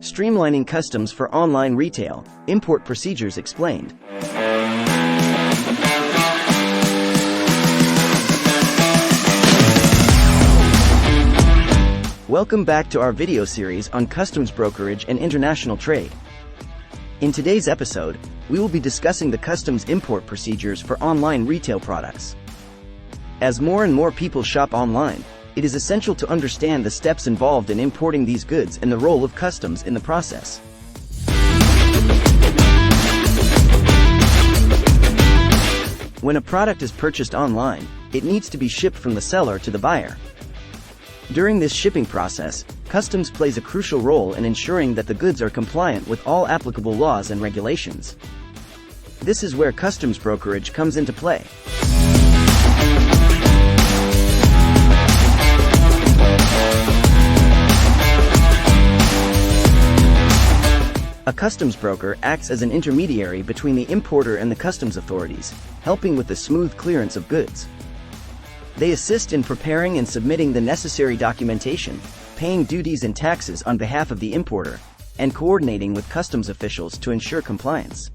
Streamlining customs for online retail, import procedures explained. Welcome back to our video series on customs brokerage and international trade. In today's episode, we will be discussing the customs import procedures for online retail products. As more and more people shop online, it is essential to understand the steps involved in importing these goods and the role of customs in the process. When a product is purchased online, it needs to be shipped from the seller to the buyer. During this shipping process, customs plays a crucial role in ensuring that the goods are compliant with all applicable laws and regulations. This is where customs brokerage comes into play. A customs broker acts as an intermediary between the importer and the customs authorities, helping with the smooth clearance of goods. They assist in preparing and submitting the necessary documentation, paying duties and taxes on behalf of the importer, and coordinating with customs officials to ensure compliance.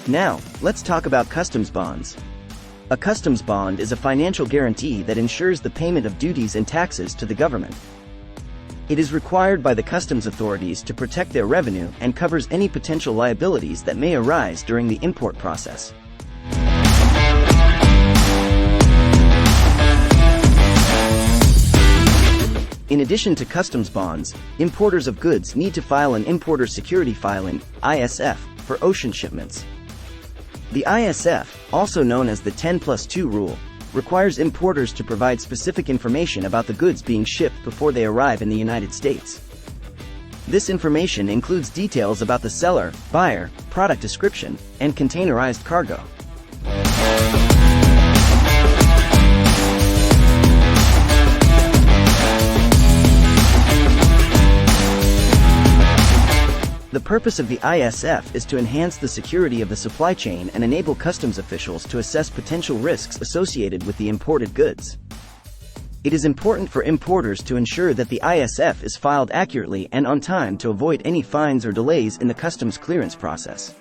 Now, let's talk about customs bonds. A customs bond is a financial guarantee that ensures the payment of duties and taxes to the government. It is required by the customs authorities to protect their revenue and covers any potential liabilities that may arise during the import process. In addition to customs bonds, importers of goods need to file an importer security filing, ISF, for ocean shipments. The ISF, also known as the 10+2 rule, requires importers to provide specific information about the goods being shipped before they arrive in the United States. This information includes details about the seller, buyer, product description, and containerized cargo. The purpose of the ISF is to enhance the security of the supply chain and enable customs officials to assess potential risks associated with the imported goods. It is important for importers to ensure that the ISF is filed accurately and on time to avoid any fines or delays in the customs clearance process.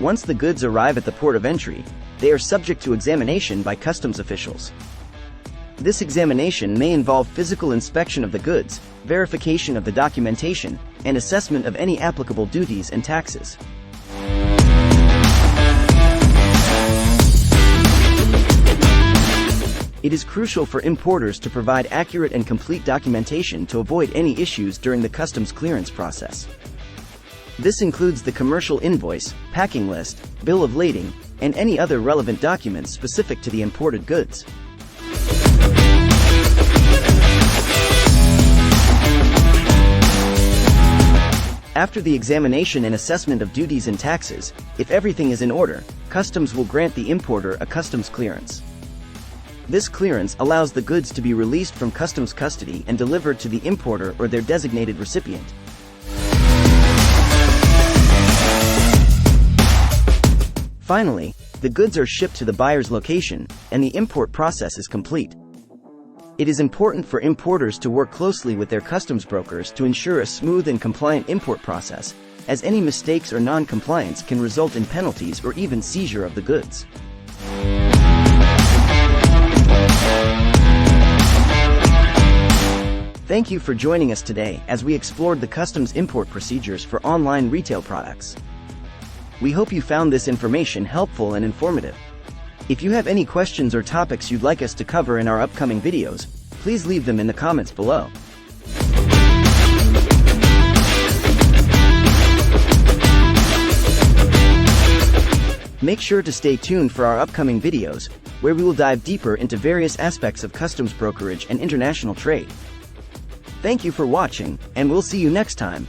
Once the goods arrive at the port of entry, they are subject to examination by customs officials. This examination may involve physical inspection of the goods, verification of the documentation, and assessment of any applicable duties and taxes. It is crucial for importers to provide accurate and complete documentation to avoid any issues during the customs clearance process. This includes the commercial invoice, packing list, bill of lading, and any other relevant documents specific to the imported goods. After the examination and assessment of duties and taxes, if everything is in order, customs will grant the importer a customs clearance. This clearance allows the goods to be released from customs custody and delivered to the importer or their designated recipient. Finally, the goods are shipped to the buyer's location, and the import process is complete. It is important for importers to work closely with their customs brokers to ensure a smooth and compliant import process, as any mistakes or non-compliance can result in penalties or even seizure of the goods. Thank you for joining us today as we explored the customs import procedures for online retail products. We hope you found this information helpful and informative. If you have any questions or topics you'd like us to cover in our upcoming videos, please leave them in the comments below. Make sure to stay tuned for our upcoming videos, where we will dive deeper into various aspects of customs brokerage and international trade. Thank you for watching, and we'll see you next time.